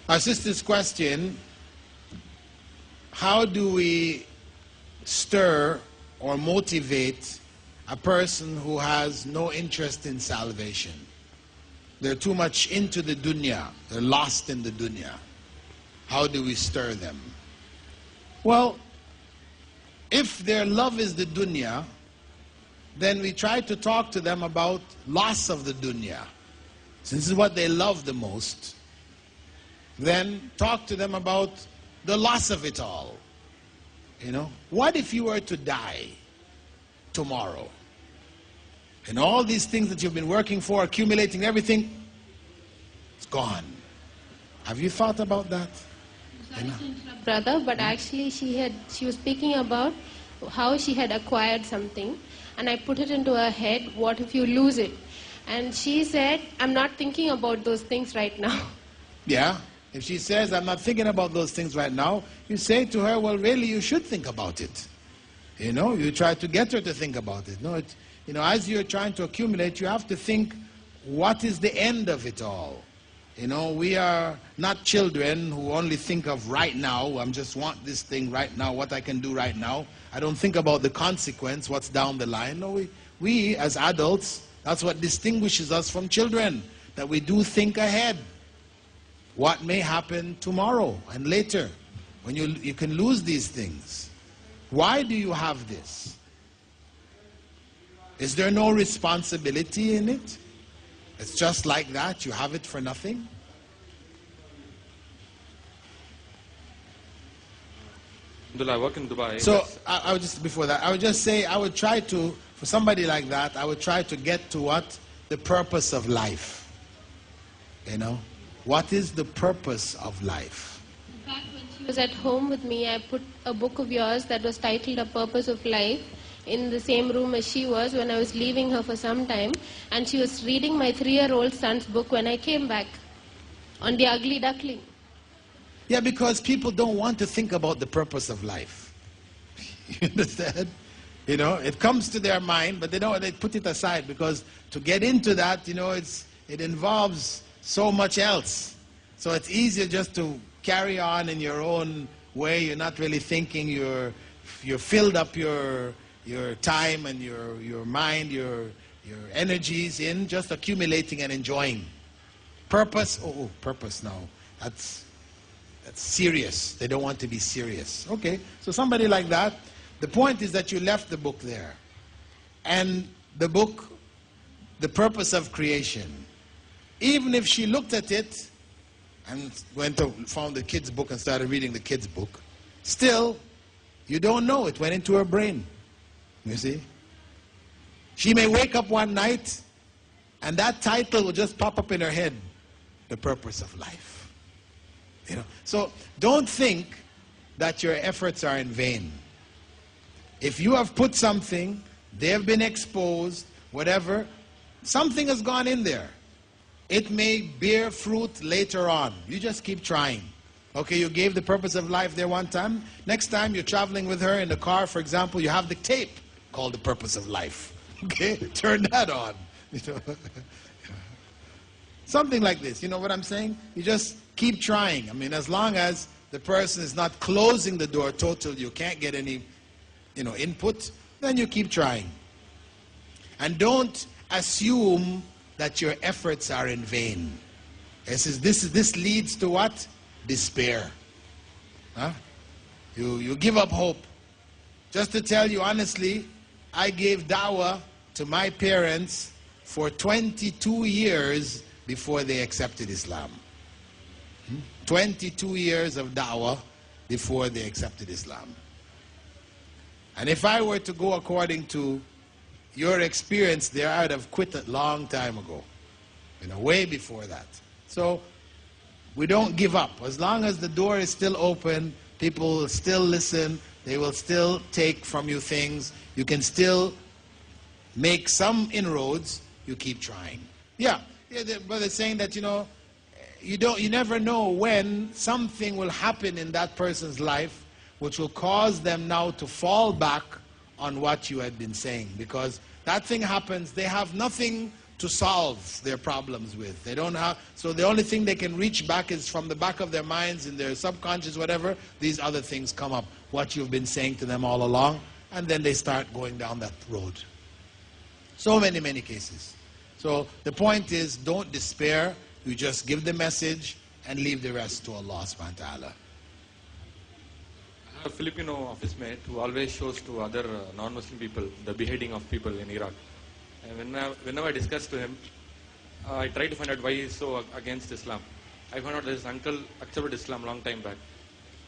Our sister's question, how do we stir or motivate a person who has no interest in salvation? They're too much into the dunya. They're lost in the dunya. How do we stir them? Well, if their love is the dunya, then we try to talk to them about loss of the dunya. Since this is what they love the most, then talk to them about the loss of it all. You know, what if you were to die tomorrow? And all these things that you've been working for, accumulating everything, it's gone. Have you thought about that? Sorry to interrupt, brother, but actually she was speaking about how she had acquired something, and I put it into her head, what if you lose it? And she said, I'm not thinking about those things right now. Yeah. If she says, I'm not thinking about those things right now, you say to her, well, really, you should think about it. You know, you try to get her to think about it. No, you know, as you're trying to accumulate, you have to think, what is the end of it all? You know, we are not children who only think of right now. I just want this thing right now, what I can do right now. I don't think about the consequence, what's down the line. No, we as adults, that's what distinguishes us from children, that we do think ahead. What may happen tomorrow and later, when you can lose these things. Why do you have this? Is there no responsibility in it? It's just like that, you have it for nothing? I work in Dubai. So, I would just, before that, I would just say, I would try to, for somebody like that, I would try to get to what? The purpose of life. You know? What is the purpose of life? In fact, when she was at home with me, I put a book of yours that was titled A Purpose of Life in the same room as she was when I was leaving her for some time, and she was reading my 3-year-old son's book when I came back on The Ugly Duckling. Yeah, because people don't want to think about the purpose of life. You understand? You know, it comes to their mind, but they put it aside, because to get into that, you know, it involves so much else. So it's easier just to carry on in your own way. You're not really thinking. You're filled up your time and your mind, your energies in just accumulating and enjoying. Purpose, purpose now. That's serious. They don't want to be serious. Okay, so somebody like that, the point is that you left the book there. And the book, The Purpose of Creation, even if she looked at it and found the kid's book and started reading the kid's book, still, you don't know. It went into her brain. You see? She may wake up one night and that title will just pop up in her head. The purpose of life. You know? So don't think that your efforts are in vain. If you have put something, they have been exposed, whatever, something has gone in there. It may bear fruit later on. You just keep trying. Okay, you gave the purpose of life there one time. Next time you're traveling with her in the car, for example, you have the tape called The Purpose of Life. Okay, turn that on. You know? Something like this, you know what I'm saying? You just keep trying. I mean, as long as the person is not closing the door totally, you can't get any, input, then you keep trying. And don't assume that your efforts are in vain. This leads to what? Despair. Huh? You give up hope. Just to tell you honestly, I gave dawah to my parents for 22 years before they accepted Islam. 22 years of da'wah before they accepted Islam. And if I were to go according to your experience there, I would have quit a long time ago. Way before that. So we don't give up. As long as the door is still open, people will still listen, they will still take from you things, you can still make some inroads, you keep trying. Yeah, but they're saying that, you never know when something will happen in that person's life which will cause them now to fall back on what you had been saying. Because that thing happens, they have nothing to solve their problems with. They don't have, so the only thing they can reach back is from the back of their minds, in their subconscious, whatever, these other things come up, what you've been saying to them all along, and then they start going down that road. So many, many cases. So the point is, don't despair, you just give the message and leave the rest to Allah subhanahu wa ta'ala. I have a Filipino office mate who always shows to other non-Muslim people the beheading of people in Iraq. And whenever I discuss to him, I try to find out why he is so against Islam. I found out that his uncle accepted Islam long time back.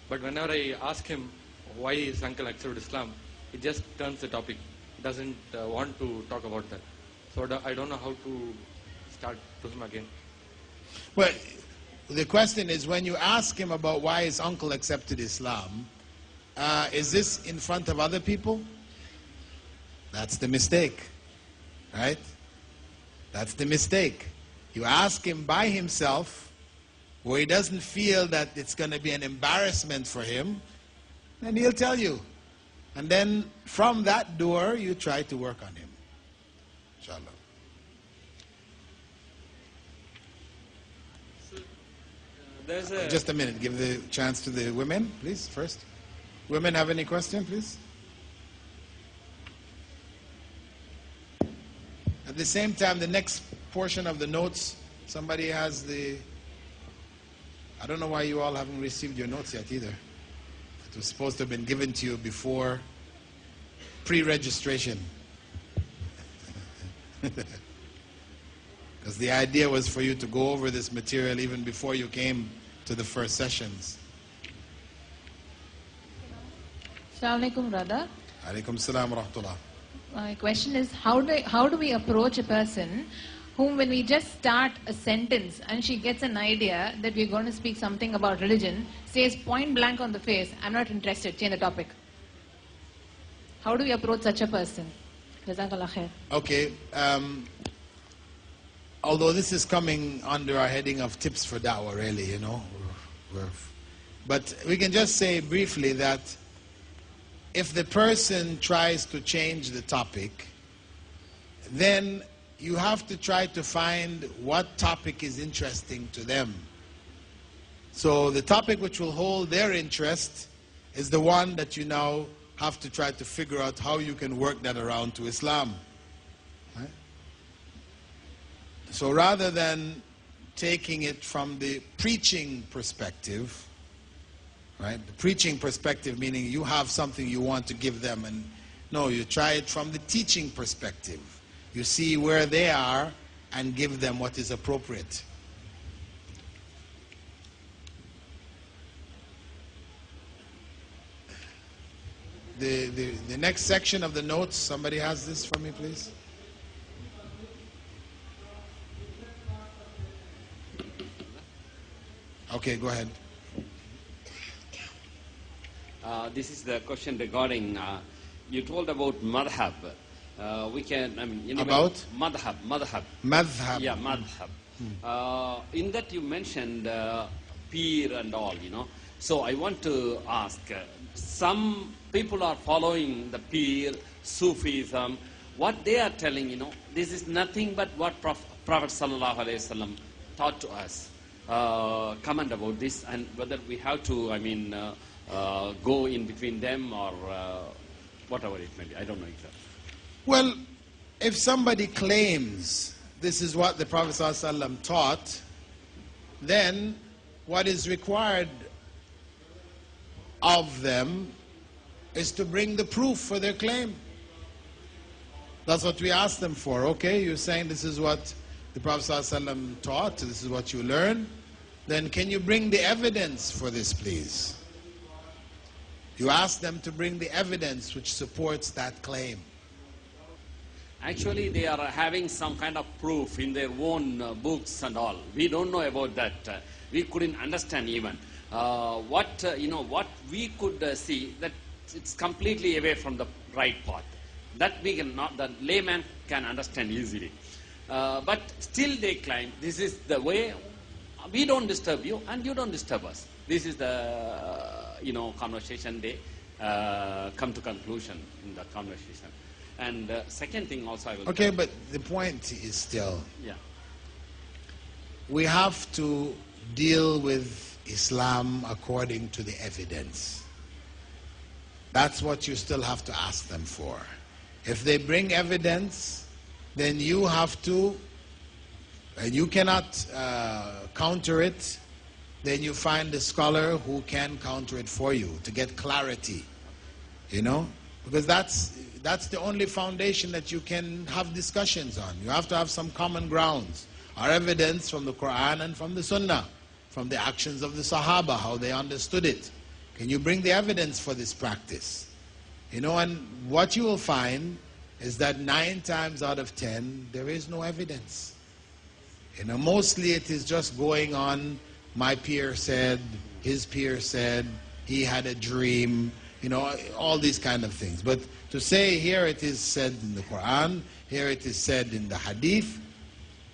But whenever I ask him why his uncle accepted Islam, he just turns the topic. He doesn't want to talk about that. So I don't know how to start to him again. Well, the question is, when you ask him about why his uncle accepted Islam, is this in front of other people? That's the mistake, right? That's the mistake. You ask him by himself, where he doesn't feel that it's going to be an embarrassment for him, then he'll tell you. And then from that door, you try to work on him. Inshallah. Just a minute. Give the chance to the women, please, first. Women have any question, please? At the same time, the next portion of the notes, somebody has the... I don't know why you all haven't received your notes yet either. It was supposed to have been given to you before pre-registration. Because the idea was for you to go over this material even before you came to the first sessions. Assalamu alaikum, brother. Alaikum salam wa rahmatullah. My question is, how do we approach a person whom, when we just start a sentence and she gets an idea that we're going to speak something about religion, says point blank on the face, I'm not interested, change the topic. How do we approach such a person? Jazakallah khair. Okay. Although this is coming under our heading of tips for da'wah, really, you know. But we can just say briefly that if the person tries to change the topic, then you have to try to find what topic is interesting to them. So the topic which will hold their interest is the one that you now have to try to figure out how you can work that around to Islam. Right? So rather than taking it from the preaching perspective, right? The preaching perspective meaning you have something you want to give them, and no, you try it from the teaching perspective. You see where they are and give them what is appropriate. The next section of the notes, somebody has this for me, please? Okay, go ahead. This is the question regarding, you told about madhab. We can, I mean, about? Madhab. Madhab. Yeah, madhab. In that you mentioned peer and all, you know. So I want to ask, some people are following the peer, Sufism. What they are telling, you know, this is nothing but what Prophet Sallallahu Alaihi Wasallam taught to us. Comment about this, and whether we have to, I mean, go in between them or whatever it may be. I don't know exactly. Well, if somebody claims this is what the Prophet ﷺ taught, then what is required of them is to bring the proof for their claim. That's what we ask them for. Okay, you're saying this is what the Prophet ﷺ taught, this is what you learn, then can you bring the evidence for this, please? You ask them to bring the evidence which supports that claim. Actually, they are having some kind of proof in their own books and all. We don't know about that. We couldn't understand even. What we could see, that it's completely away from the right path. That we cannot, the layman can understand easily. But still they claim this is the way. We don't disturb you and you don't disturb us. This is the conversation they come to conclusion in the conversation. And second thing also I will Okay, tell. but the point is still, Yeah. we have to deal with Islam according to the evidence. That's what you still have to ask them for. If they bring evidence, then you have to, and you cannot counter it, then you find a scholar who can counter it for you to get clarity. You know? Because that's the only foundation that you can have discussions on. You have to have some common grounds, or evidence from the Quran and from the Sunnah, from the actions of the Sahaba, how they understood it. Can you bring the evidence for this practice? You know, and what you will find is that 9 times out of 10, there is no evidence. You know, mostly it is just going on, my peer said, his peer said, he had a dream, you know, all these kind of things. But to say here it is said in the Quran, here it is said in the Hadith,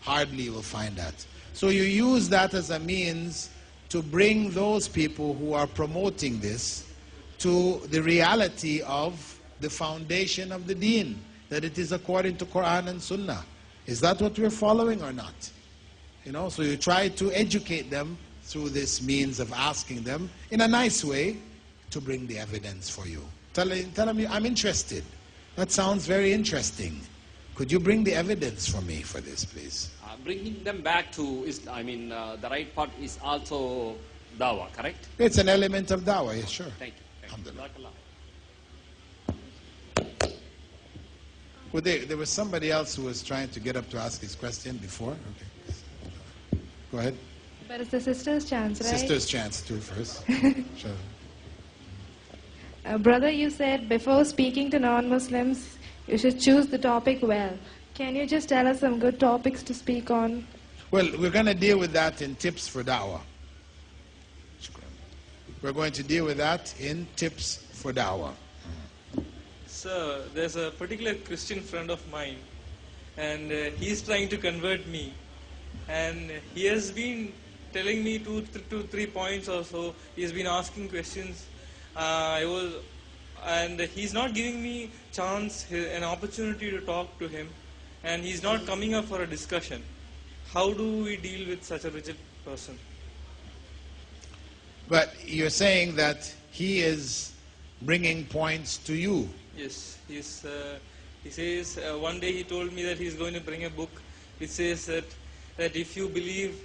hardly you will find that. So you use that as a means to bring those people who are promoting this to the reality of the foundation of the deen, that it is according to Quran and Sunnah. Is that what we're following or not? You know, so you try to educate them through this means of asking them in a nice way to bring the evidence for you. Tell them, I'm interested. That sounds very interesting. Could you bring the evidence for me for this, please? Bringing them back to, the right part is also dawah, correct? It's an element of dawah, yes, sure. Thank you. Alhamdulillah. Jazakallah. Well, there was somebody else who was trying to get up to ask his question before. Okay. Go ahead. But it's the sister's chance, right? Sister's chance too first. Sure. Brother, you said before speaking to non-Muslims, you should choose the topic well. Can you just tell us some good topics to speak on? Well, we're going to deal with that in tips for da'wah. We're going to deal with that in tips for da'wah. Sir, there's a particular Christian friend of mine, and he's trying to convert me. And he has been telling me two, 3 points or so. He's been asking questions. And he's not giving me chance, an opportunity to talk to him. And he's not coming up for a discussion. How do we deal with such a rigid person? But you're saying that he is bringing points to you. Yes, he says, one day he told me that he's going to bring a book. It says that if you believe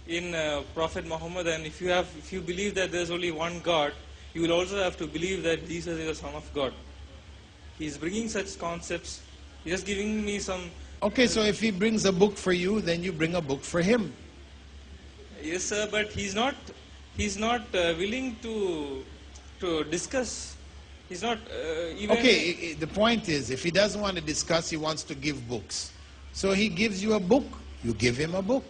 in Prophet Muhammad, and if you believe that there's only one God, you will also have to believe that Jesus is the Son of God. He's bringing such concepts. He's just giving me some... Okay, so if he brings a book for you, then you bring a book for him. Yes, sir, but he's not willing to discuss. He's not even... Okay, the point is, if he doesn't want to discuss, he wants to give books. So he gives you a book, you give him a book.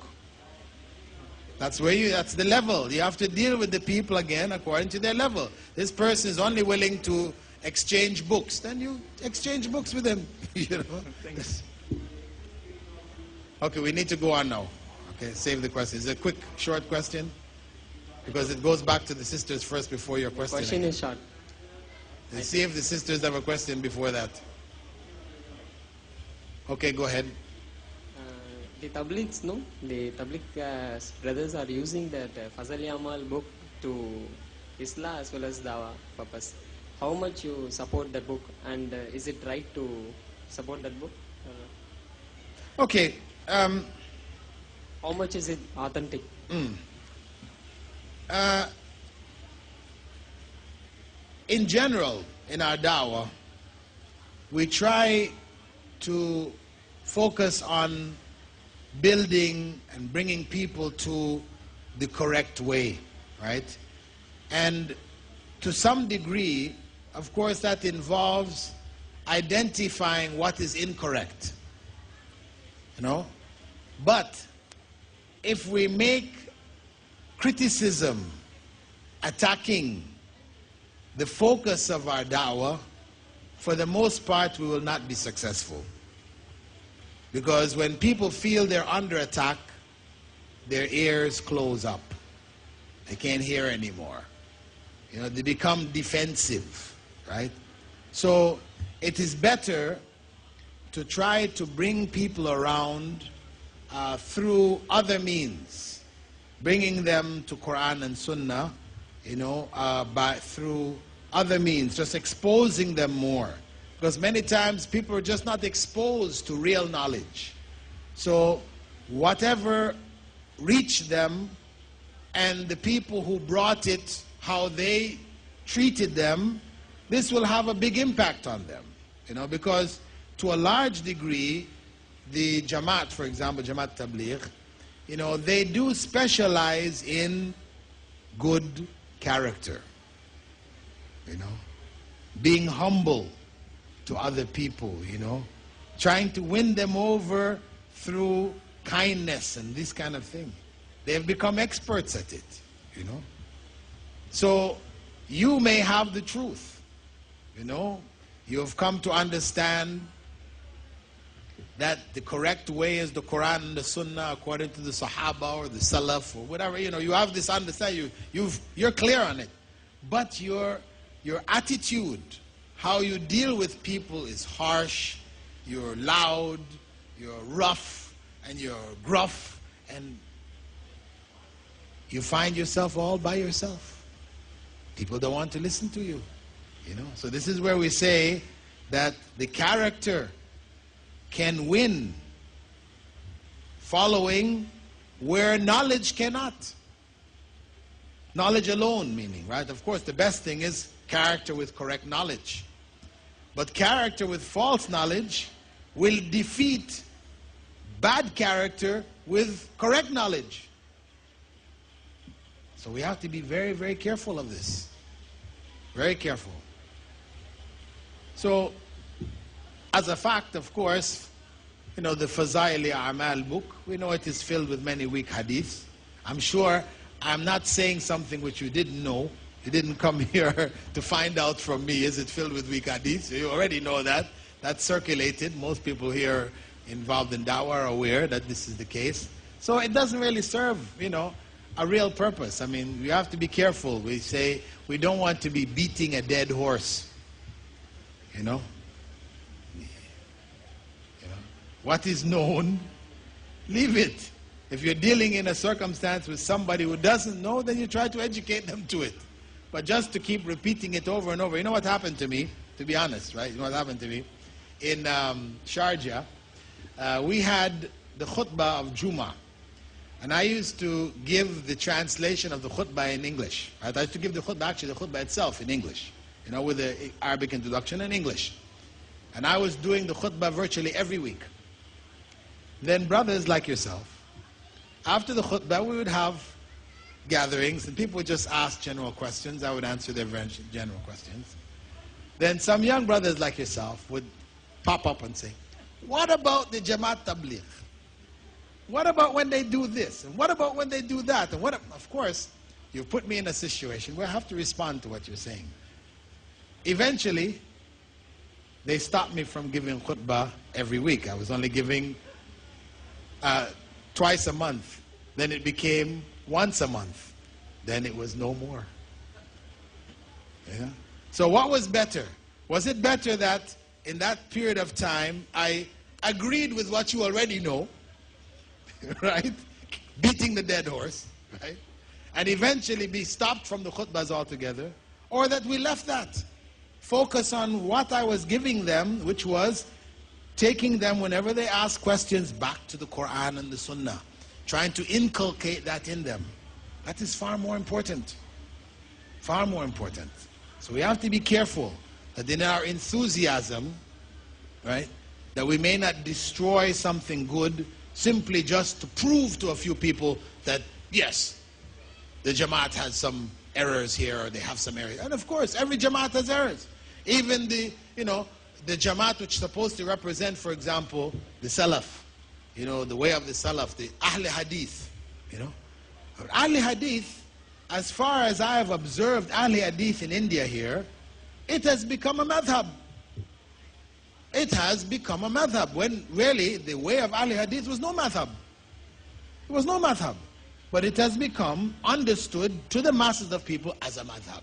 That's the level. You have to deal with the people again according to their level. This person is only willing to exchange books, then you exchange books with him. You know? Thanks. Okay, we need to go on now. Okay, save the question. It's a quick, short question, because it goes back to the sisters first before your question. Question is short. Let's see if the sisters have a question before that. Okay, go ahead. The Tablighs, no? The Tabligh brothers are using that Fazal Yamal book to Islah as well as Dawah purpose. How much you support that book, and is it right to support that book? Okay. How much is it authentic? In general, in our da'wah, we try to focus on building and bringing people to the correct way, right? And to some degree, of course, that involves identifying what is incorrect, you know? But if we make criticism attacking the focus of our da'wah, for the most part, we will not be successful. Because when people feel they're under attack, their ears close up. They can't hear anymore. You know, they become defensive, right? So it is better to try to bring people around through other means, bringing them to Quran and Sunnah, through other means, just exposing them more. Because many times people are just not exposed to real knowledge. So whatever reached them and the people who brought it, how they treated them, this will have a big impact on them. Because to a large degree, the Jamaat, for example, Jamaat Tabligh, they do specialize in good character. Being humble to other people, trying to win them over through kindness and this kind of thing. They have become experts at it, So you may have the truth, You have come to understand that the correct way is the Quran and the Sunnah according to the Sahaba or the Salaf or whatever. You have this understanding. You're clear on it. But your attitude, how you deal with people is harsh, you're loud, you're rough, and you're gruff, and you find yourself all by yourself. People don't want to listen to you. So this is where we say that the character can win following where knowledge cannot. Knowledge alone, meaning, right? Of course, the best thing is character with correct knowledge. But character with false knowledge will defeat bad character with correct knowledge. So we have to be very, very careful of this. Very careful. So, as a fact, of course, the Fazaili A'mal book, we know it is filled with many weak hadiths. I'm sure I'm not saying something which you didn't know. You didn't come here to find out from me, is it filled with weak hadiths? You already know that. That's circulated. Most people here involved in da'wah are aware that this is the case. So it doesn't really serve, a real purpose. I mean, we have to be careful. We say we don't want to be beating a dead horse. What is known, leave it. If you're dealing in a circumstance with somebody who doesn't know, then you try to educate them to it. But just to keep repeating it over and over. You know what happened to me, to be honest, right? You know what happened to me? In Sharjah, we had the khutbah of Jummah. And I used to give the translation of the khutbah in English. Right? I used to give the khutbah itself in English. With the Arabic introduction in English. And I was doing the khutbah virtually every week. Then brothers like yourself, after the khutbah we would have gatherings and people would just ask general questions. I would answer their general questions. Then some young brothers like yourself would pop up and say, what about the Jamaat Tabligh? What about when they do this? And what about when they do that? And of course, you put me in a situation where I have to respond to what you're saying. Eventually, they stopped me from giving khutbah every week. I was only giving twice a month. Then it became once a month. Then it was no more. Yeah? So what was better? Was it better that in that period of time I agreed with what you already know, right? Beating the dead horse, right? And eventually be stopped from the khutbahs altogether, or that we left that? Focus on what I was giving them, which was taking them whenever they ask questions back to the Quran and the Sunnah, trying to inculcate that in them. That is far more important. Far more important. So we have to be careful that in our enthusiasm, right, that we may not destroy something good simply just to prove to a few people that, yes, the Jamaat has some errors here or they have some errors. And of course, every Jamaat has errors. Even the Jamaat which is supposed to represent, for example, the Salaf, the way of the Salaf, the Ahl Hadith, Ahl Hadith, as far as I have observed Ahl Hadith in India here, it has become a madhab. It has become a madhab, when really the way of Ahl Hadith was no madhab. It was no madhab. But it has become understood to the masses of people as a madhab.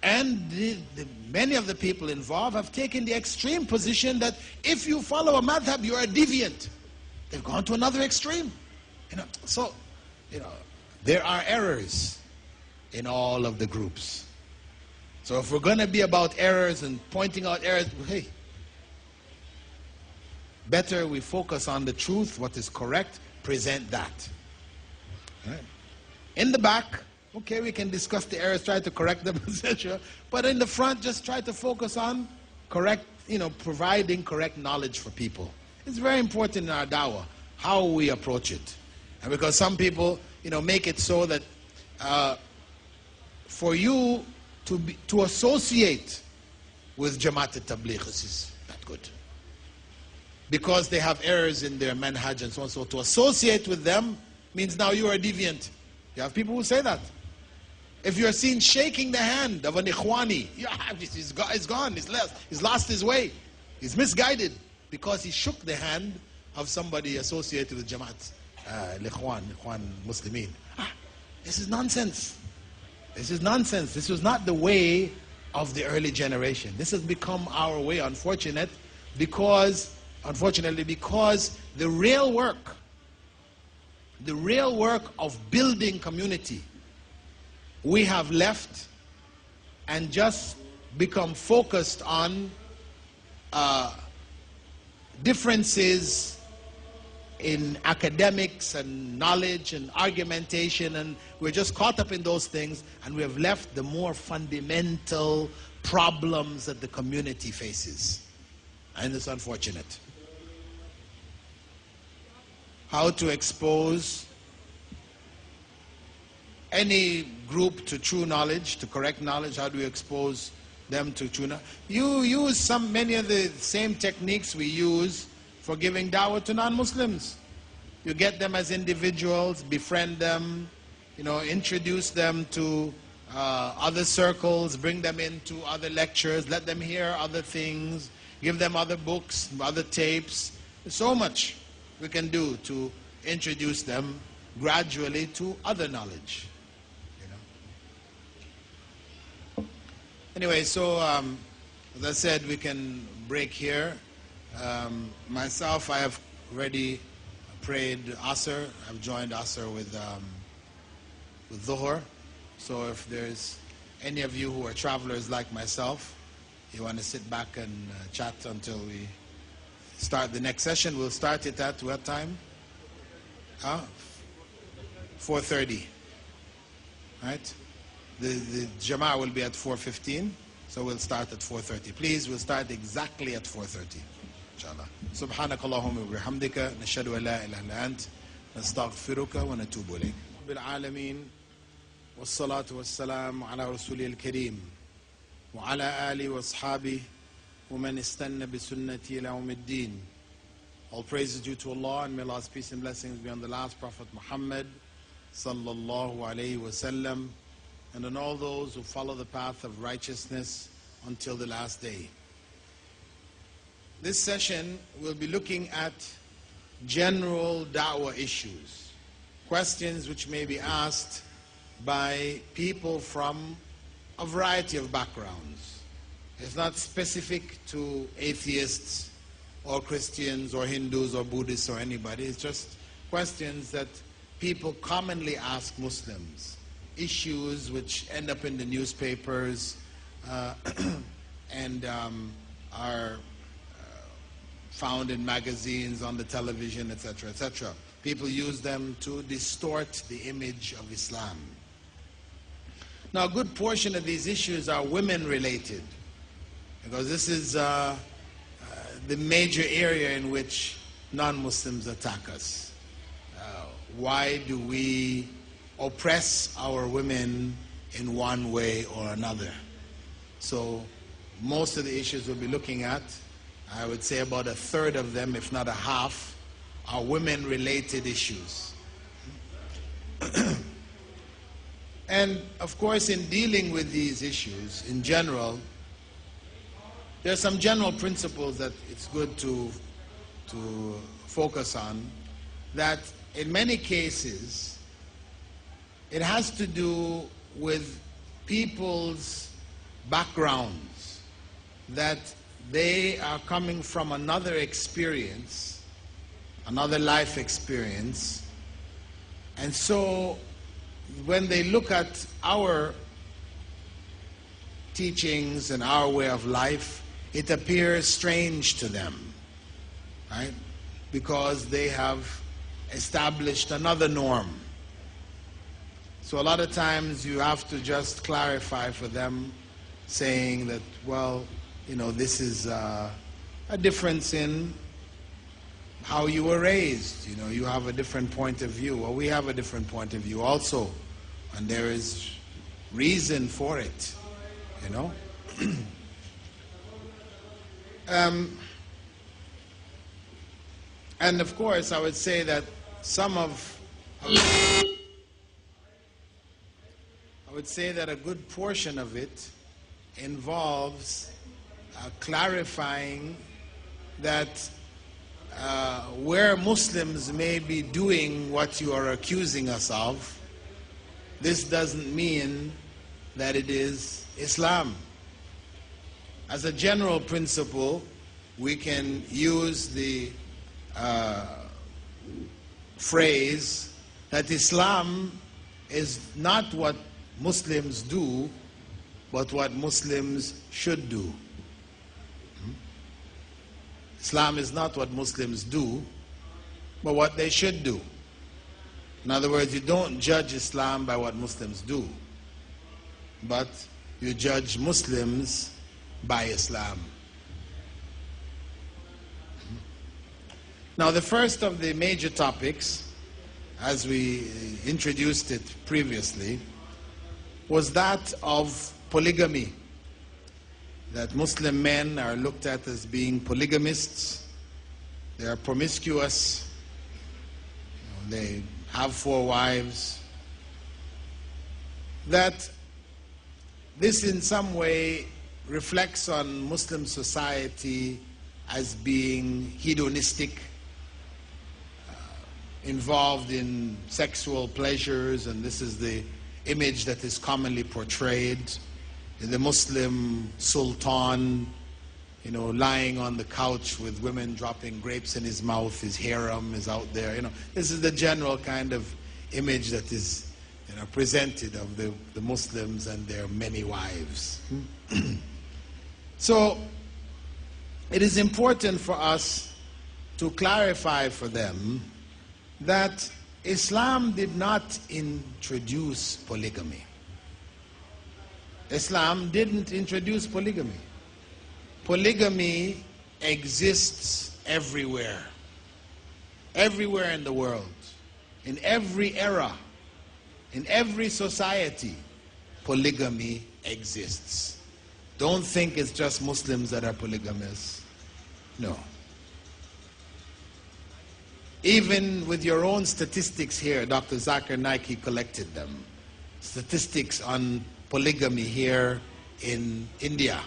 And many of the people involved have taken the extreme position that if you follow a madhab, you are a deviant. They've gone to another extreme. So, there are errors in all of the groups. So if we're going to be about errors and pointing out errors, hey, better we focus on the truth, what is correct, present that. Right? In the back, okay, we can discuss the errors, try to correct them, etc. But in the front, just try to focus on correct, providing correct knowledge for people. It's very important in our dawah, how we approach it. And because some people, make it so that for you to associate with Jamaat al-Tabligh, this is not good. Because they have errors in their manhaj and so on. So to associate with them means now you are a deviant. You have people who say that. If you're seen shaking the hand of an ikhwani, he's gone, he's lost his way. He's misguided because he shook the hand of somebody associated with Jamaat. Ikhwan Muslimin. This is nonsense. This is nonsense. This was not the way of the early generation. This has become our way, unfortunately, because the real work of building community, we have left and just become focused on differences in academics and knowledge and argumentation, and we're just caught up in those things, and we have left the more fundamental problems that the community faces. And it's unfortunate. How to expose any group to true knowledge, to correct knowledge, how do we expose them to true knowledge? You use many of the same techniques we use for giving da'wah to non-Muslims. You get them as individuals, befriend them, introduce them to other circles, bring them into other lectures, let them hear other things, give them other books, other tapes. There's so much we can do to introduce them gradually to other knowledge. Anyway, so as I said, we can break here. Myself, I have already prayed Asr. I've joined Asr with Dhuhr. So if there's any of you who are travelers like myself, you want to sit back and chat until we start the next session. We'll start it at what time? 4:30. Right? The Jama'ah will be at 4:15, so we'll start at 4:30. Please, we'll start exactly at 4:30. Inshallah. Subhanakallahumma wa bihamdika, nashhadu an la ilaha illa ant, nastaghfiruka wa natubu ilayk. Rabbil alameen, wassalatu wassalamu ala rasulil kareem, wa ala alihi wa ashabihi, wa man istanna bi sunnati ila yawmiddin. All praise is due to Allah, and may Allah's peace and blessings be on the last Prophet Muhammad sallallahu alayhi wa sallam, and on all those who follow the path of righteousness until the last day. This session will be looking at general da'wah issues, questions which may be asked by people from a variety of backgrounds. It's not specific to atheists or Christians or Hindus or Buddhists or anybody. It's just questions that people commonly ask Muslims. Issues which end up in the newspapers and are found in magazines, on the television, etc., etc. People use them to distort the image of Islam. Now, a good portion of these issues are women-related, because this is the major area in which non-Muslims attack us. Why do we oppress our women in one way or another? So most of the issues we'll be looking at, I would say about a third of them, if not a half, are women-related issues. And of course, in dealing with these issues in general, there are some general principles that it's good to focus on, that in many cases it has to do with people's backgrounds, that they are coming from another experience, another life experience. And so when they look at our teachings and our way of life, it appears strange to them, right? Because they have established another norm. So a lot of times you have to just clarify for them, saying that, well, you know, this is a difference in how you were raised. You know, you have a different point of view, or we have a different point of view also, and there is reason for it, you know. And of course, I would say that I would say that a good portion of it involves clarifying that where Muslims may be doing what you are accusing us of, this doesn't mean that it is Islam. As a general principle, we can use the phrase that Islam is not what Muslims do, but what Muslims should do. Islam is not what Muslims do, but what they should do. In other words, you don't judge Islam by what Muslims do, but you judge Muslims by Islam. Now, the first of the major topics, as we introduced it previously, was that of polygamy. That Muslim men are looked at as being polygamists. They are promiscuous. They have 4 wives. That this in some way reflects on Muslim society as being hedonistic, involved in sexual pleasures, and this is the image that is commonly portrayed. The Muslim sultan, you know, lying on the couch with women dropping grapes in his mouth, his harem is out there. You know, this is the general kind of image that is, you know, presented of the Muslims and their many wives. So it is important for us to clarify for them that Islam did not introduce polygamy. Islam didn't introduce polygamy. Polygamy exists everywhere. Everywhere in the world. In every era. In every society, polygamy exists. Don't think it's just Muslims that are polygamous. No. Even with your own statistics here, Dr. Zakir Naik collected them. Statistics on polygamy here in India,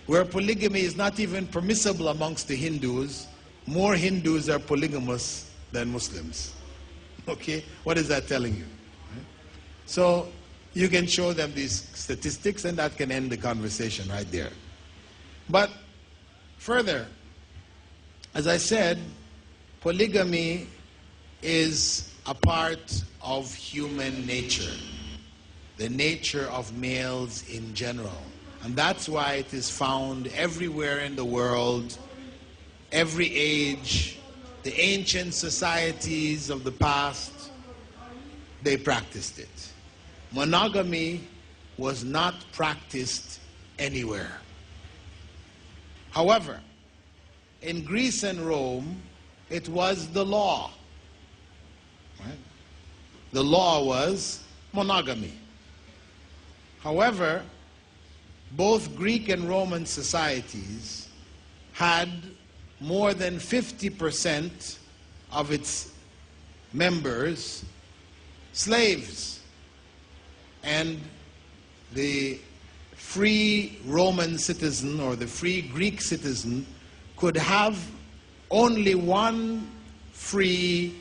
where polygamy is not even permissible amongst the Hindus. More Hindus are polygamous than Muslims. Okay? What is that telling you? So you can show them these statistics and that can end the conversation right there. But further, as I said, polygamy is a part of human nature, the nature of males in general. And that's why it is found everywhere in the world, every age. The ancient societies of the past, they practiced it. Monogamy was not practiced anywhere. However, in Greece and Rome, it was the law. Right? The law was monogamy. However, both Greek and Roman societies had more than 50% of its members slaves. And the free Roman citizen or the free Greek citizen could have only one free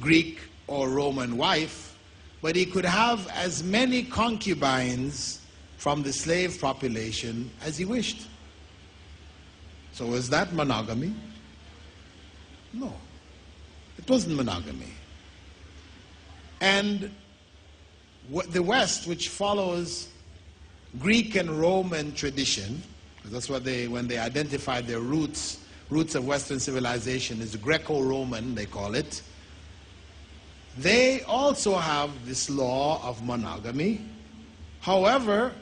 Greek or Roman wife, but he could have as many concubines from the slave population as he wished. So was that monogamy? No, it wasn't monogamy. And the West, which follows Greek and Roman tradition, because that's what when they identified their roots of Western civilization is Greco-Roman, they call it. They also have this law of monogamy. However,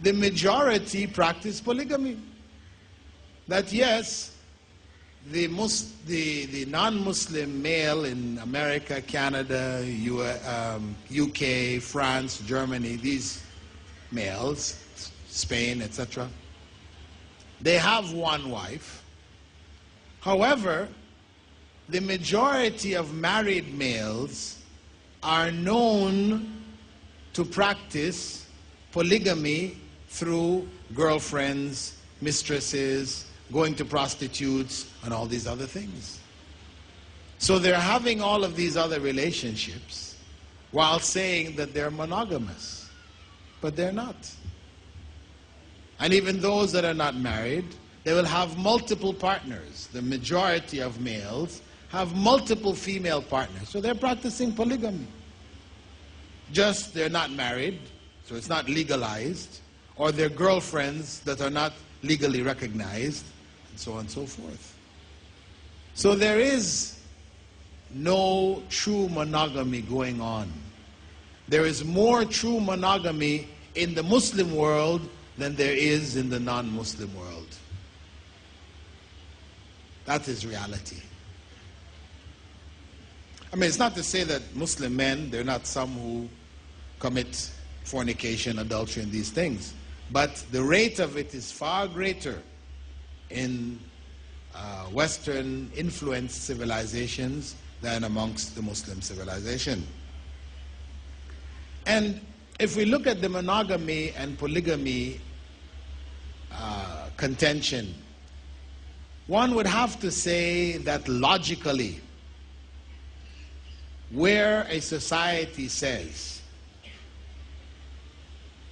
the majority practice polygamy. That yes, the non-Muslim male in America, Canada, UK, France, Germany, these males, Spain, etc., they have one wife. However, the majority of married males are known to practice polygamy through girlfriends, mistresses, going to prostitutes, and all these other things. So they're having all of these other relationships while saying that they're monogamous, but they're not. And even those that are not married, they will have multiple partners. The majority of males have multiple female partners, so they're practicing polygamy. Just they're not married, so it's not legalized, or they're girlfriends that are not legally recognized, and so on and so forth. So there is no true monogamy going on. There is more true monogamy in the Muslim world than there is in the non-Muslim world. That is reality. I mean, it's not to say that Muslim men, there are not some who commit fornication, adultery, and these things. But the rate of it is far greater in Western influenced civilizations than amongst the Muslim civilization. And if we look at the monogamy and polygamy contention, one would have to say that logically, where a society says,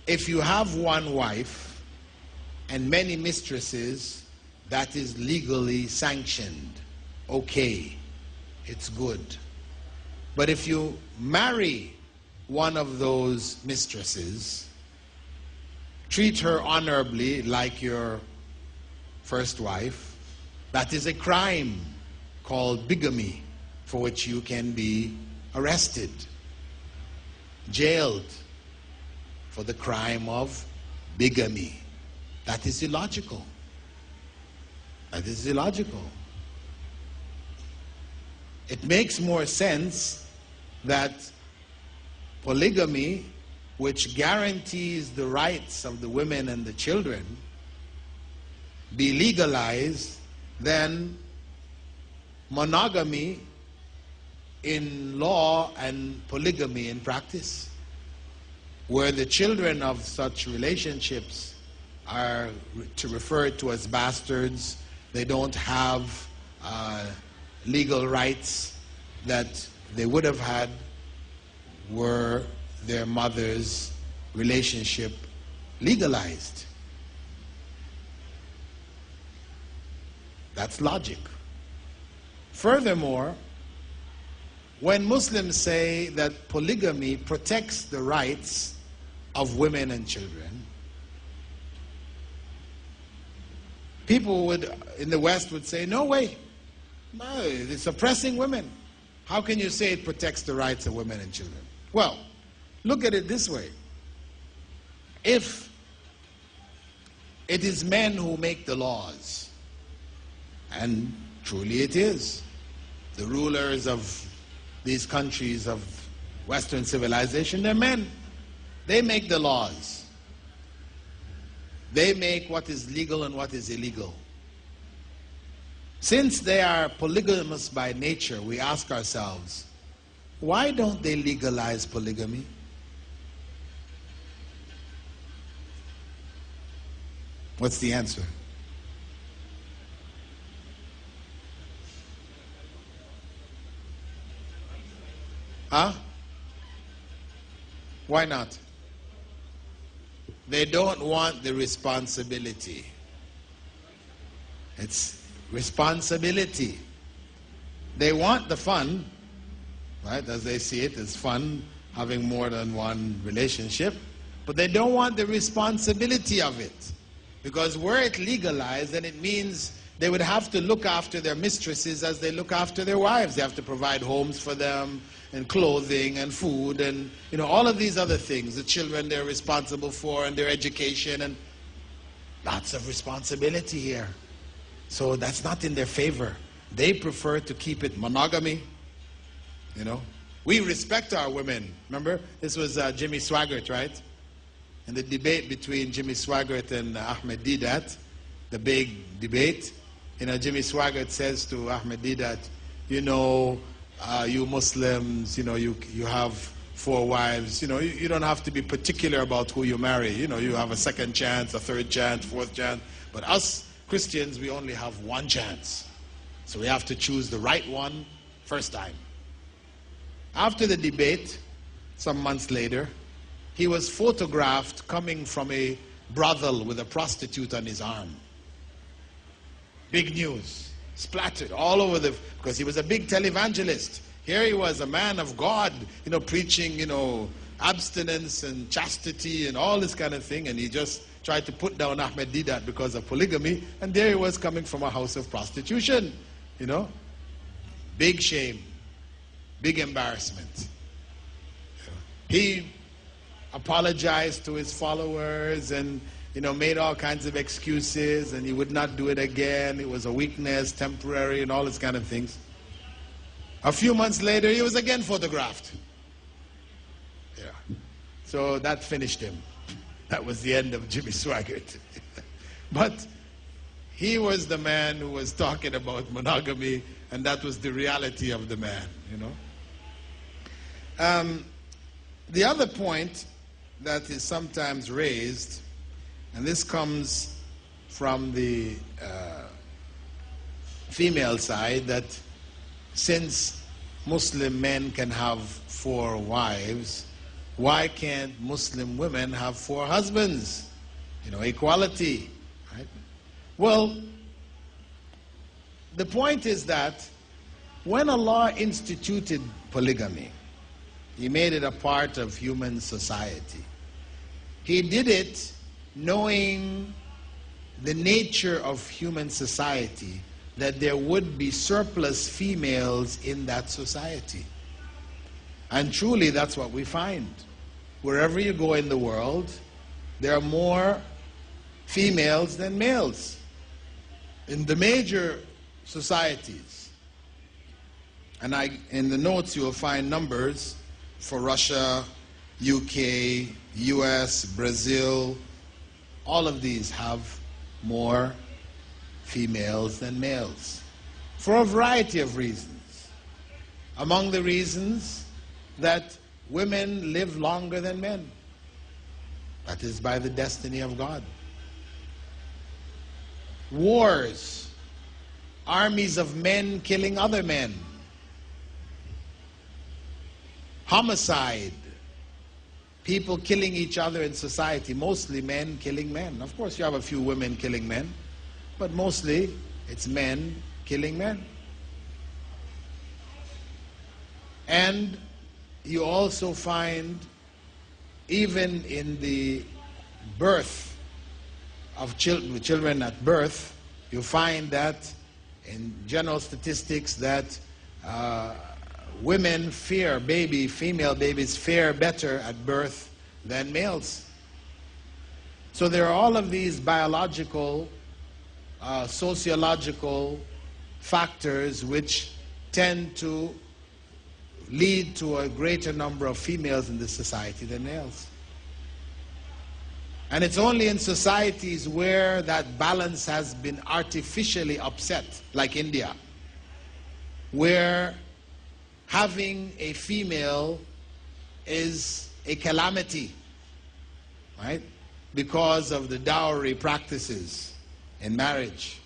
if you have one wife and many mistresses, that is legally sanctioned, okay, it's good. But if you marry one of those mistresses, treat her honorably like your first wife, that is a crime called bigamy, for which you can be arrested, jailed for the crime of bigamy. That is illogical. That is illogical. It makes more sense that polygamy, which guarantees the rights of the women and the children, be legalized than monogamy in law and polygamy in practice, where the children of such relationships are referred to as bastards. They don't have legal rights that they would have had were their mother's relationship legalized. That's logic. Furthermore, when Muslims say that polygamy protects the rights of women and children, people in the West would say, no way, no, it's oppressing women. How can you say it protects the rights of women and children? Well, look at it this way. If it is men who make the laws, and truly it is, the rulers of these countries of Western civilization, they're men. They make the laws. They make what is legal and what is illegal. Since they are polygamous by nature, we ask ourselves, why don't they legalize polygamy? What's the answer? Huh? Why not? They don't want the responsibility. It's responsibility. They want the fun, right? As they see it, it's fun having more than one relationship, but they don't want the responsibility of it. Because were it legalized, then it means they would have to look after their mistresses as they look after their wives. They have to provide homes for them, and clothing, and food, and all of these other things. The children they're responsible for, and their education, and lots of responsibility here. So that's not in their favor. They prefer to keep it monogamy. We respect our women. Remember, this was Jimmy Swaggart, right? And the debate between Jimmy Swaggart and Ahmed Deedat, the big debate. Jimmy Swaggart says to Ahmed Deedat, you Muslims, you have 4 wives. You don't have to be particular about who you marry. You have a second chance, a third chance, fourth chance. But us Christians, we only have one chance. So we have to choose the right one first time. After the debate, some months later, he was photographed coming from a brothel with a prostitute on his arm. Big news, splattered all over because he was a big televangelist. Here he was, a man of God, preaching, abstinence and chastity and all this kind of thing, and he just tried to put down Ahmed Deedat because of polygamy, and there he was coming from a house of prostitution, Big shame, big embarrassment. He apologized to his followers and made all kinds of excuses, and he would not do it again. It was a weakness, temporary, and all this kind of things. A few months later, he was again photographed. So that finished him. That was the end of Jimmy Swaggart. But he was the man who was talking about monogamy, and that was the reality of the man, The other point that is sometimes raised, and this comes from the female side, that since Muslim men can have 4 wives, why can't Muslim women have 4 husbands? Equality, right? Well, the point is that when Allah instituted polygamy, He made it a part of human society. He did it knowing the nature of human society, that there would be surplus females in that society. And truly that's what we find. Wherever you go in the world, there are more females than males in the major societies. And in the notes you will find numbers for Russia, UK, US, Brazil. All of these have more females than males for a variety of reasons. Among the reasons, that women live longer than men. That is by the destiny of God. Wars, armies of men killing other men. Homicide, people killing each other in society, mostly men killing men. Of course, you have a few women killing men, but mostly it's men killing men. And you also find, even in the birth of children at birth, you find that in general statistics that women fear female babies fare better at birth than males. So there are all of these biological, sociological factors which tend to lead to a greater number of females in the society than males. And it's only in societies where that balance has been artificially upset, like India, where having a female is a calamity, right? Because of the dowry practices in marriage,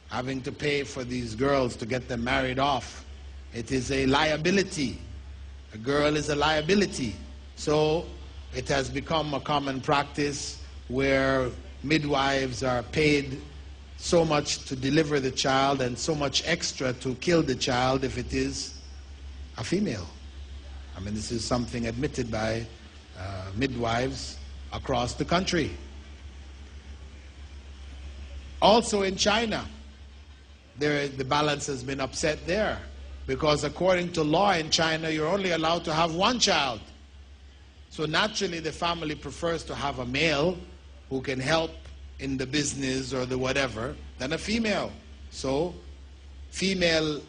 having to pay for these girls to get them married off. It is a liability. A girl is a liability. So it has become a common practice where midwives are paid so much to deliver the child and so much extra to kill the child if it is a female. I mean, this is something admitted by midwives across the country. Also in China, the balance has been upset there, because according to law in China, you're only allowed to have one child. So naturally, the family prefers to have a male who can help in the business or the whatever than a female. So female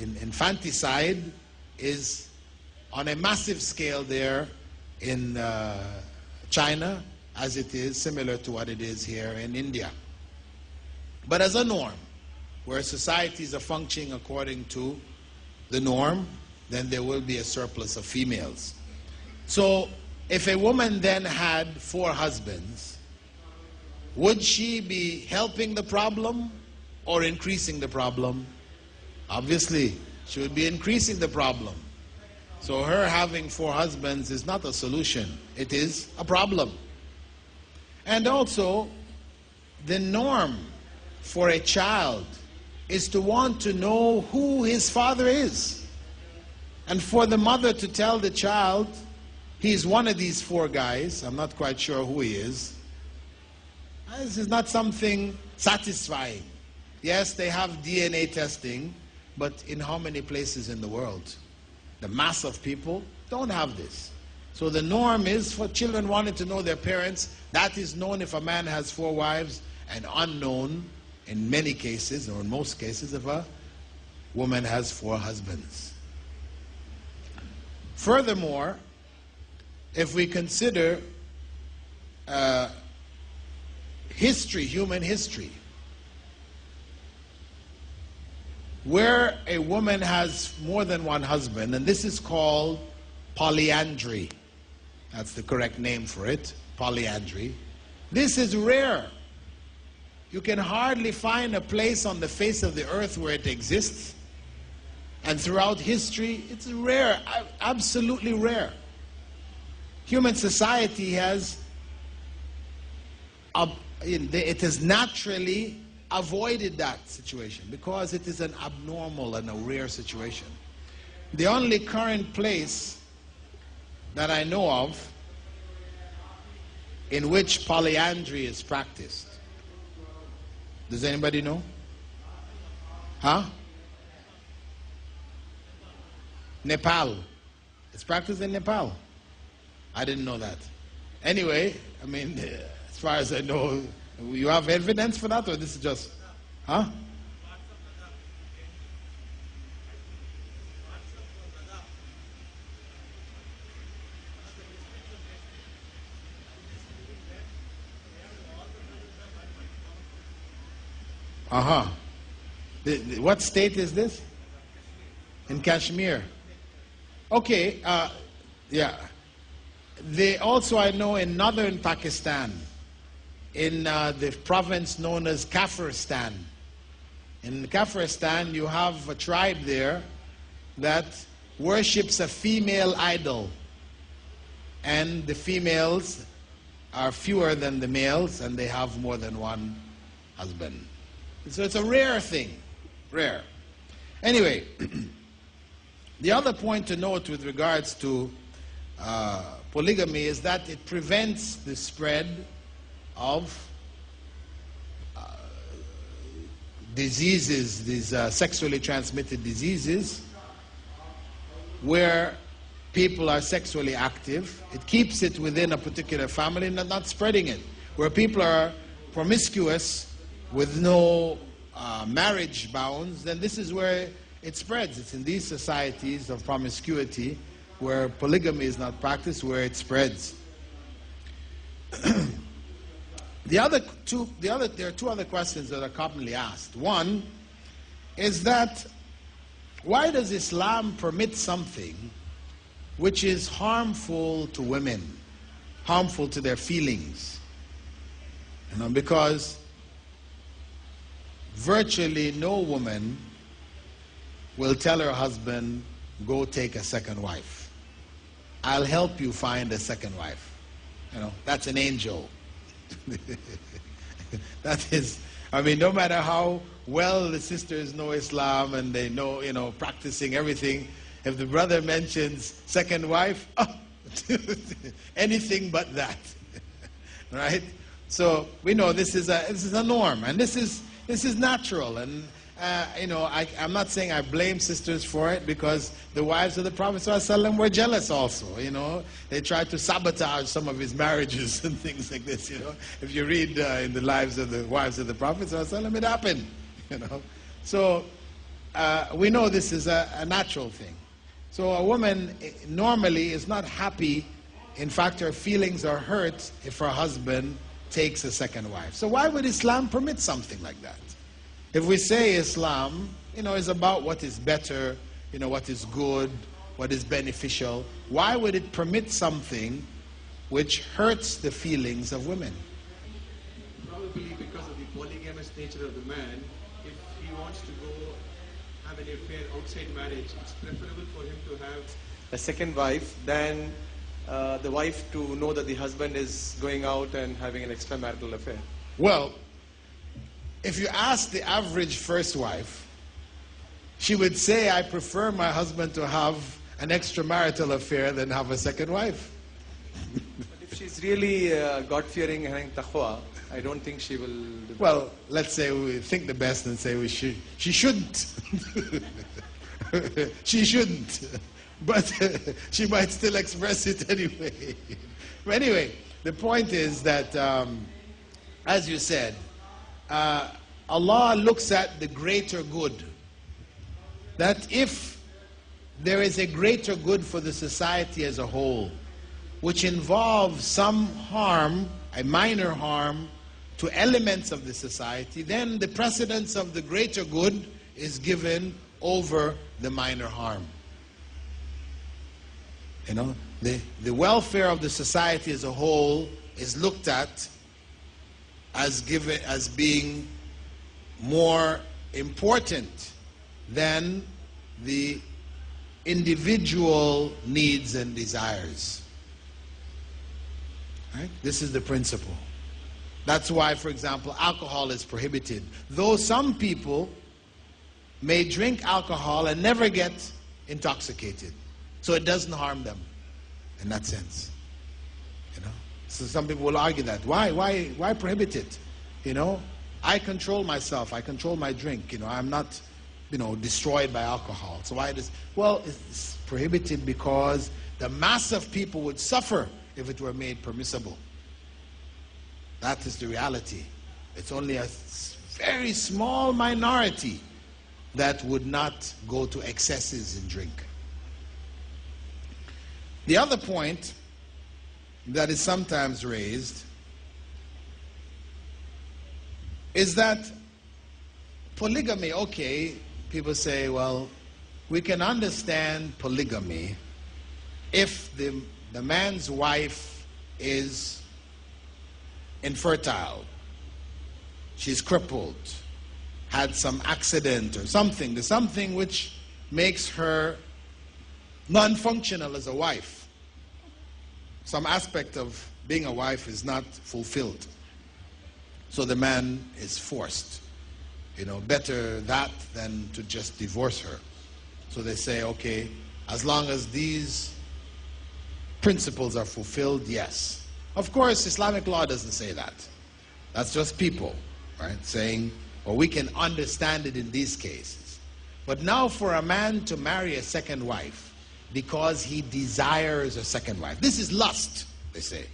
infanticide is on a massive scale there in China, as it is similar to what it is here in India. But as a norm, where societies are functioning according to the norm, then there will be a surplus of females. So if a woman then had 4 husbands, would she be helping the problem or increasing the problem? Obviously, she would be increasing the problem. So her having 4 husbands is not a solution. It is a problem. And also, the norm for a child is to want to know who his father is. And for the mother to tell the child, he's one of these 4 guys, I'm not quite sure who he is, this is not something satisfying. Yes, they have DNA testing, but in how many places in the world? The mass of people don't have this. So the norm is for children wanting to know their parents. That is known if a man has 4 wives, and unknown in many cases, or in most cases, if a woman has 4 husbands. Furthermore, if we consider history, human history, where a woman has more than one husband, and this is called polyandry. That's the correct name for it, polyandry. This is rare. You can hardly find a place on the face of the earth where it exists. And throughout history, it's rare, absolutely rare. Human society has naturally avoided that situation because it is an abnormal and a rare situation. The only current place that I know of in which polyandry is practiced, does anybody know? Huh? Nepal. It's practiced in Nepal. I didn't know that. Anyway, I mean, as far as I know, you have evidence for that, or this is just, huh? Uh-huh. What state is this? In Kashmir. Okay, yeah. They also, I know, in northern Pakistan, in the province known as Kafiristan. In Kafiristan, you have a tribe there that worships a female idol. And the females are fewer than the males, and they have more than one husband. So it's a rare thing, rare. Anyway, the other point to note with regards to polygamy is that it prevents the spread of diseases, these sexually transmitted diseases, where people are sexually active. It keeps it within a particular family and not spreading it. Where people are promiscuous with no marriage bounds, then this is where it spreads. It's in these societies of promiscuity where polygamy is not practiced, where it spreads. There are 2 other questions that are commonly asked. One is that why does Islam permit something which is harmful to women, harmful to their feelings? You know, because virtually no woman will tell her husband, go take a second wife. I'll help you find a second wife. You know, that's an angel. That is, I mean, no matter how well the sisters know Islam and they know, you know, practicing everything, if the brother mentions second wife, oh, anything but that. Right? So we know this is a norm, and this is natural. And you know, I'm not saying I blame sisters for it, because the wives of the Prophet ﷺ were jealous also. You know, they tried to sabotage some of his marriages and things like this. You know, if you read in the lives of the wives of the Prophet ﷺ, it happened. You know, so we know this is a natural thing. So a woman normally is not happy. In fact, her feelings are hurt if her husband takes a second wife. So why would Islam permit something like that? If we say Islam, you know, is about what is better, you know, what is good, what is beneficial, why would it permit something which hurts the feelings of women? Probably because of the polygamous nature of the man. If he wants to go have an affair outside marriage, it's preferable for him to have a second wife than the wife to know that the husband is going out and having an extramarital affair. Well, if you ask the average first wife, she would say, I prefer my husband to have an extramarital affair than have a second wife. But if she's really God-fearing and having taqwa, I don't think she will do that. Well, let's say we think the best and say she shouldn't. She shouldn't. But she might still express it anyway. But anyway, the point is that, as you said, Allah looks at the greater good. That if there is a greater good for the society as a whole, which involves some harm, a minor harm, to elements of the society, then the precedence of the greater good is given over the minor harm. You know, the welfare of the society as a whole is looked at as being more important than the individual needs and desires. Right? This is the principle. That's why, for example, alcohol is prohibited. Though some people may drink alcohol and never get intoxicated. So it doesn't harm them in that sense. You know? So some people will argue that. Why prohibit it? You know, I control myself. I control my drink. You know, I'm not, you know, destroyed by alcohol. So why does? Well, it's prohibited because the mass of people would suffer if it were made permissible. That is the reality. It's only a very small minority that would not go to excesses in drink. The other point that is sometimes raised is that polygamy, okay, people say, well, we can understand polygamy if the man's wife is infertile, she's crippled, had some accident or something, there's something which makes her non-functional as a wife. Some aspect of being a wife is not fulfilled. So the man is forced. You know, better that than to just divorce her. So they say, okay, as long as these principles are fulfilled, yes. Of course, Islamic law doesn't say that. That's just people, right, saying, well, we can understand it in these cases. But now for a man to marry a second wife because he desires a second wife, this is lust, they say.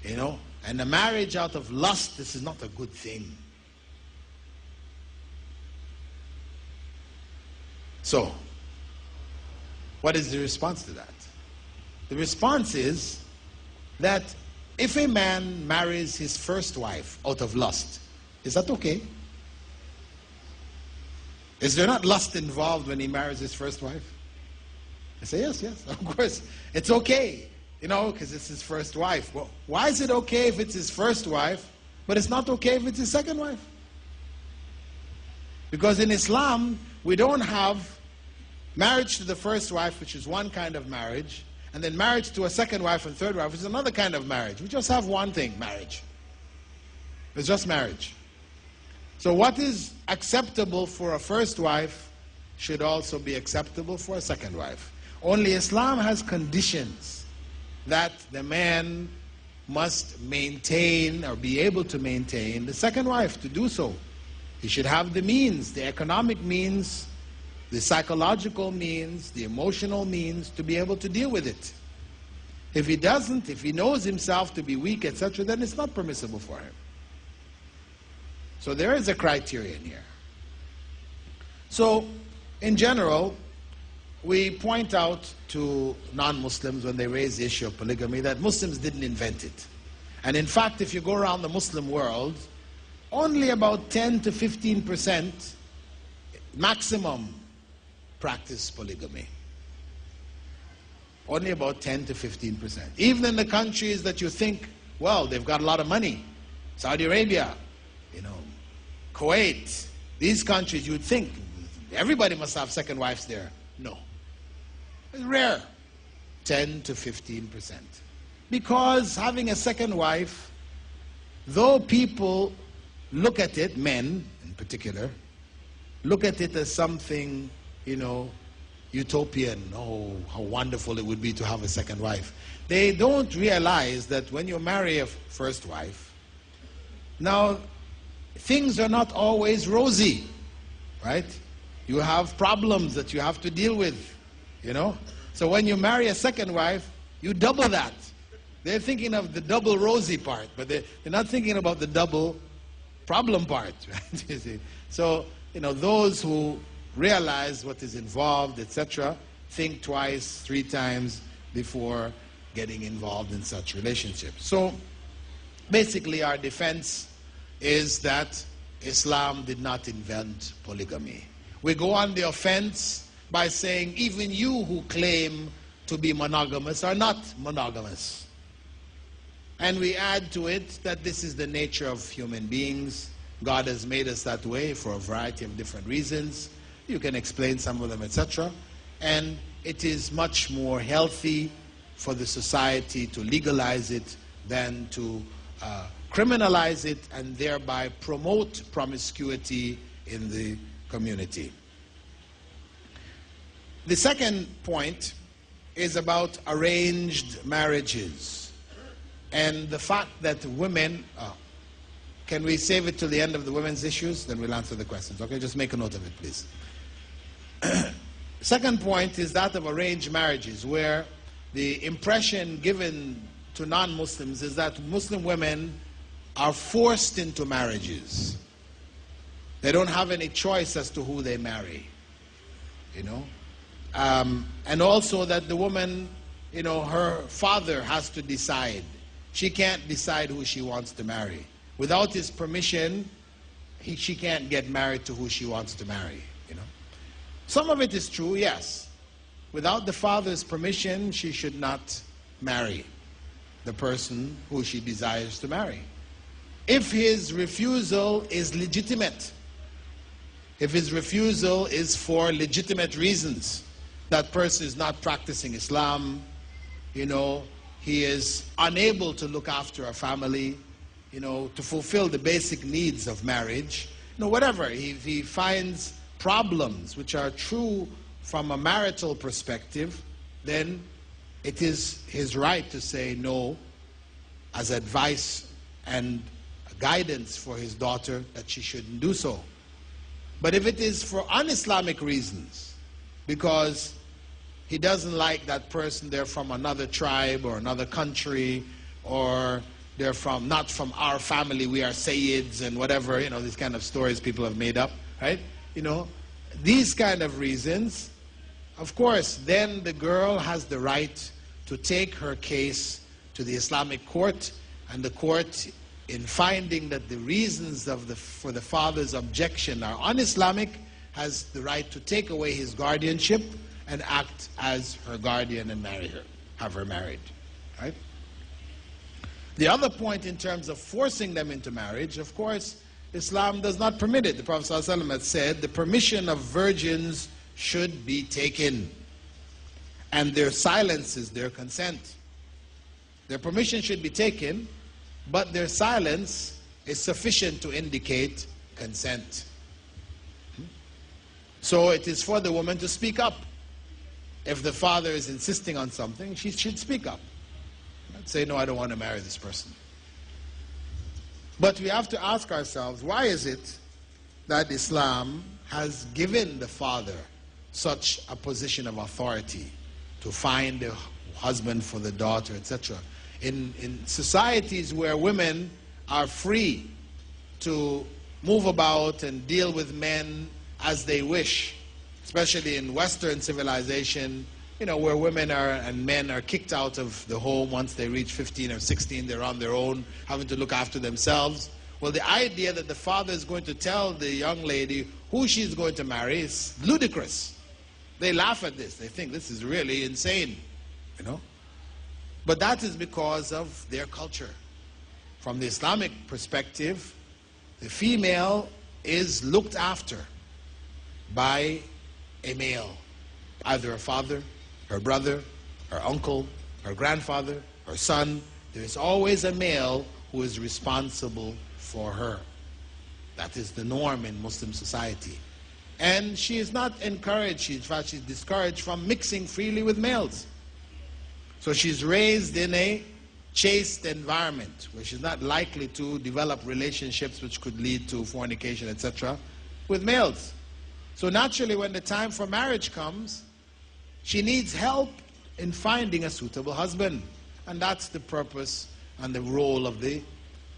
You know, and a marriage out of lust, this is not a good thing. So, what is the response to that? The response is that if a man marries his first wife out of lust, is that okay? Is there not lust involved when he marries his first wife? I say, yes, of course. It's okay, you know, because it's his first wife. Well, why is it okay if it's his first wife, but it's not okay if it's his second wife? Because in Islam, we don't have marriage to the first wife, which is one kind of marriage, And then marriage to a second wife and third wife is another kind of marriage. We just have one thing, marriage. It's just marriage. So what is acceptable for a first wife should also be acceptable for a second wife. Only Islam has conditions that the man must maintain or be able to maintain the second wife. To do so, he should have the means, the economic means, the psychological means, the emotional means to be able to deal with it. If he doesn't, if he knows himself to be weak, etc., then it's not permissible for him. So there is a criterion here. So, in general, we point out to non-Muslims when they raise the issue of polygamy that Muslims didn't invent it. And in fact, if you go around the Muslim world, only about 10 to 15% maximum practice polygamy. Only about 10 to 15%. Even in the countries that you think, well, they've got a lot of money, Saudi Arabia, Kuwait, these countries, you'd think everybody must have second wives there. No. It's rare. 10 to 15%. Because having a second wife, though people look at it, men in particular, look at it as something, utopian. Oh, how wonderful it would be to have a second wife. They don't realize that when you marry a first wife, now, things are not always rosy, right? You have problems that you have to deal with, So when you marry a second wife, you double that. They're thinking of the double rosy part, but they're not thinking about the double problem part, right? You see? So, those who realize what is involved, etc., think twice, 3 times before getting involved in such relationships. So, basically our defense is that Islam did not invent polygamy. We go on the offense by saying even you who claim to be monogamous are not monogamous. And we add to it that this is the nature of human beings. God has made us that way for a variety of different reasons. You can explain some of them, etc. And it is much more healthy for the society to legalize it than to criminalize it and thereby promote promiscuity in the community. The second point is about arranged marriages and the fact that women, can we save it to the end of the women's issues? Then we'll answer the questions. Okay, just make a note of it, please. Second point is that of arranged marriages, where the impression given to non-Muslims is that Muslim women are forced into marriages. They don't have any choice as to who they marry, and also that the woman, her father has to decide. She can't decide who she wants to marry. Without his permission, she can't get married to who she wants to marry, Some of it is true, yes. Without the father's permission, she should not marry the person who she desires to marry. If his refusal is legitimate, if his refusal is for legitimate reasons, that person is not practicing Islam, he is unable to look after a family, to fulfill the basic needs of marriage, whatever, if he finds problems which are true from a marital perspective, then it is his right to say no as advice and guidance for his daughter that she shouldn't do so. But if it is for un-Islamic reasons, because he doesn't like that person, they're from another tribe or another country, or they're not from our family, we are Sayyids and whatever, these kind of stories people have made up, right? These kind of reasons, of course, then the girl has the right to take her case to the Islamic court, and the court, in finding that the reasons for the father's objection are un-Islamic, has the right to take away his guardianship and act as her guardian and marry her, have her married, right? The other point in terms of forcing them into marriage, of course, Islam does not permit it. The Prophet ﷺ had said, the permission of virgins should be taken. And their silence is their consent. Their permission should be taken, but their silence is sufficient to indicate consent. So it is for the woman to speak up. If the father is insisting on something, she should speak up. Not say, no, I don't want to marry this person. But we have to ask ourselves, why is it that Islam has given the father such a position of authority to find a husband for the daughter, etc.? In societies where women are free to move about and deal with men as they wish, especially in Western civilization, you know, where women are and men are kicked out of the home once they reach 15 or 16, they're on their own, having to look after themselves. Well, the idea that the father is going to tell the young lady who she's going to marry is ludicrous. They laugh at this. They think this is really insane, you know. But that is because of their culture. From the Islamic perspective, the female is looked after by a male, either her father, her brother, her uncle, her grandfather, her son. There is always a male who is responsible for her. That is the norm in Muslim society. And she is not encouraged, in fact she's discouraged from mixing freely with males. So she's raised in a chaste environment where she's not likely to develop relationships which could lead to fornication, etc., with males. So naturally, when the time for marriage comes, she needs help in finding a suitable husband. And that's the purpose and the role of the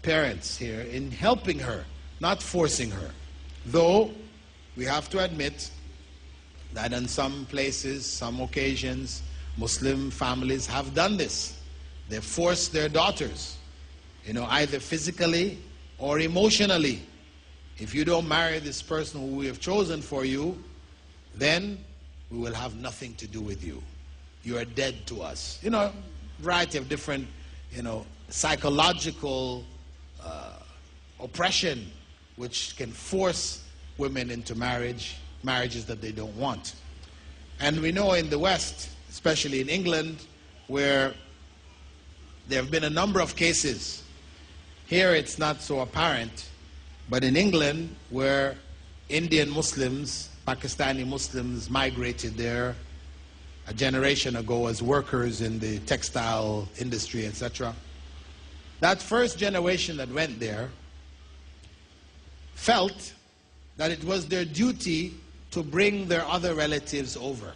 parents here, in helping her, not forcing her. Though we have to admit that in some places, some occasions, Muslim families have done this. They force their daughters, you know, either physically or emotionally. If you don't marry this person who we have chosen for you, then we will have nothing to do with you. You are dead to us. You know, variety of different, you know, psychological oppression which can force women into marriages that they don't want. And we know in the West, especially in England, where there have been a number of cases. Here it's not so apparent, but in England, where Indian Muslims, Pakistani Muslims migrated there a generation ago as workers in the textile industry, etc. That first generation that went there felt that it was their duty to bring their other relatives over.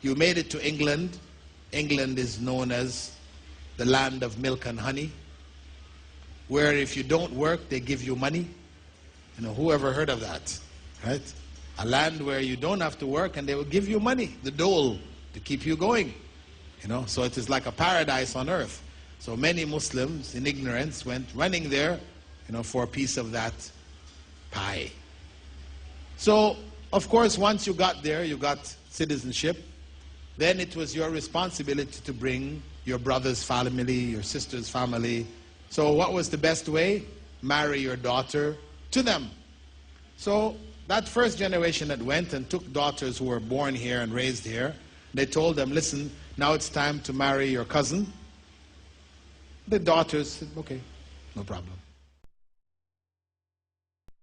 You made it to England. England is known as the land of milk and honey, where if you don't work, they give you money. You know, who ever heard of that, right? A land where you don't have to work and they will give you money, the dole, to keep you going. You know, so it is like a paradise on earth. So many Muslims, in ignorance, went running there, you know, for a piece of that pie. So, of course, once you got there, you got citizenship. Then it was your responsibility to bring your brother's family, your sister's family. So what was the best way? Marry your daughter to them. So that first generation that went and took daughters who were born here and raised here, they told them, listen, now it's time to marry your cousin. The daughters said, okay, no problem.